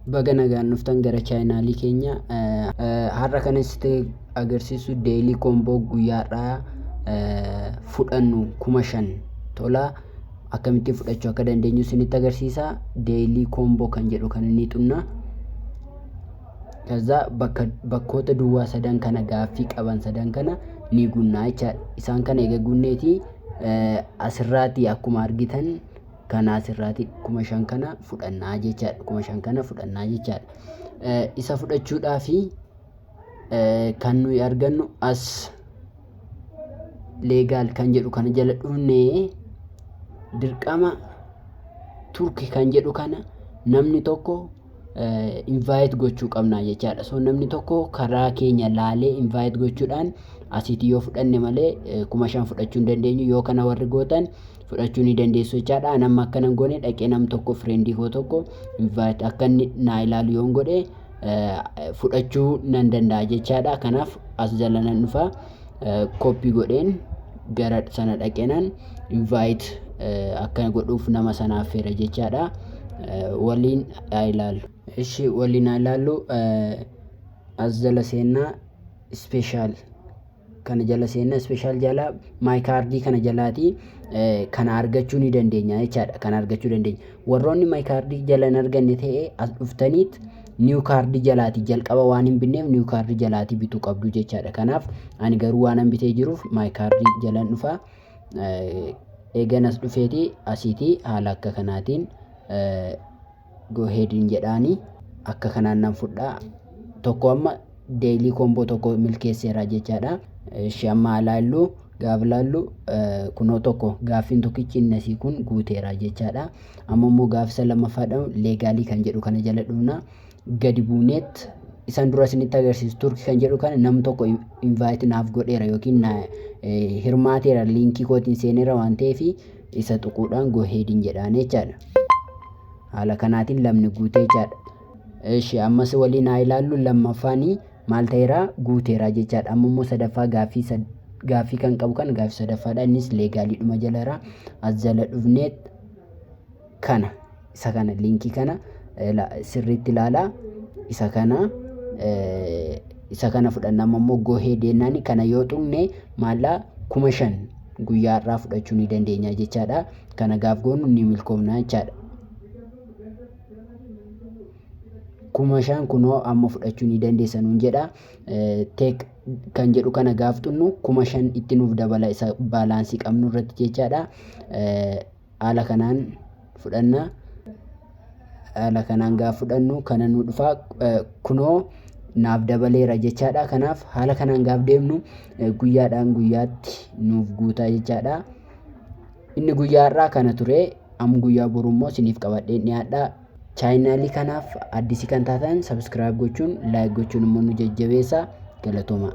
Baga nagaan dhuftan gara chaayinaalii keenya. Har'a kan asitti agarsiisu deelii koomboo guyyaadhaa fudhannu 5,000 tola. Akkamitti fudhachuu akka dandeenyu isinitti agarsiisa. Deelii koomboo kan jedhu kan inni xunna. Kaza bakkoota duwwaa sadan kana gaaffii qaban sadan kana ni gunnaa jechaadha. Isaan kana egaa gunneeti asirraati akkuma argitan kana asirraati 5,000 kana fudhannaa jechaadha. 5,000 kana fudhannaa jechaadha. Isa fudhachuudhaafi kan nuyi argannu as leegaal kan jedhu kana jala dhufnee dirqama turkii kan jedhu kana namni tokko invite gochuu qabna jechaadha. So namni tokko karaa keenya laalee invite gochuudhaan asitti yoo fudhanne malee 5,000 fudhachuu hin dandeenyu. Yoo kana warri gootan fudhachuu ni dandeessu jechaadha. Nama akkanan goone dhaqee nam tokko friendii koo tokko invite akka inni naa ilaalu yoon godhe fudhachuu nan danda'a jechaadha. Kanaaf as jala nan dhufa copy godheen gara sana dhaqeenan invite akka godhuuf nama sanaaf feera jechaadha. Waliin ilaalu. Ishi waliin ilaalu as jala seenaa special kana jala seenaa special jala my card kana jalaati kana argachuu ni dandeenya jechaadha. Kana argachuu dandeenya. Warroonni my card jala hin arganne ta'e as dhuftaniit new card jalaati jalqaba waan hin binneef new card jalaati bituu qabdu jechaadha. Kanaaf ani garuu waan hin bitee jiruuf my card jala dhufa. Eeganas dhufeeti asiiti haala akka kanaatiin go ahead jedhaani akka kanaan nan fudhaa. Tokko amma daily combo tokko milkeesseera jechaadha. Ishi amma ilaallu gaaf ilaallu kunoo tokko gaaffiin tokkichi innasii kun guuteera jechaadha. Amma immoo gaafisa lammaffaadha leegaalii kan jedhu kana jala dhufna. Gadi buuneet isan dura isinitti agarsiisu turkii kan jedhu kana nam tokko invite naaf godheera yookiin hirmaateera liinkii kootiin seeneera waan ta'eef isa tuquudhaan go ahead jedhaan jechaadha. Haala kanaatiin lamni guutee jechaadha. Ishi ammas waliin haa ilaallu lammaffaanii maal ta'eera guuteera jechaadha. Amma immoo sadaffaa gaaffii kan qabu kan gaaffii sadaffaadha. Innis leegaaliidhuma jalaara. As jala dhufneet kana isa kana liinkii kana sirriitti ilaalaa. Isa kana fudhanna. Amma immoo go ahead jennaan kana yoo tuqne maallaa 5,000 guyyaarraa fudhachuu ni dandeenya jechaadha. Kana gaaf goonu ni milkoomna jechaadha. 5,000 kunoo amma fudhachuu ni dandeessanuun jedha. Take kan jedhu kana gaaf xunnu 5,000 itti nuuf dabala isa baalaansii qabnu irratti jechaadha. Haala kanaan fudhanna. Haala kanaan gaaf fudhannu kana nu dhufa kunoo naaf dabaleera jechaadha. Kanaaf haala kanaan gaaf deemnu guyyaadhaan guyyaatti nuuf guutaa jechaadha. Inni guyyaarraa kana ture. Am guyyaa boruu immoo isiniif qabadhee dhiyaadha. Chaayinaalii kanaaf addisii kan taatan subscribe gochuun like gochuun immoo nu jajjabeessa. Galatooma.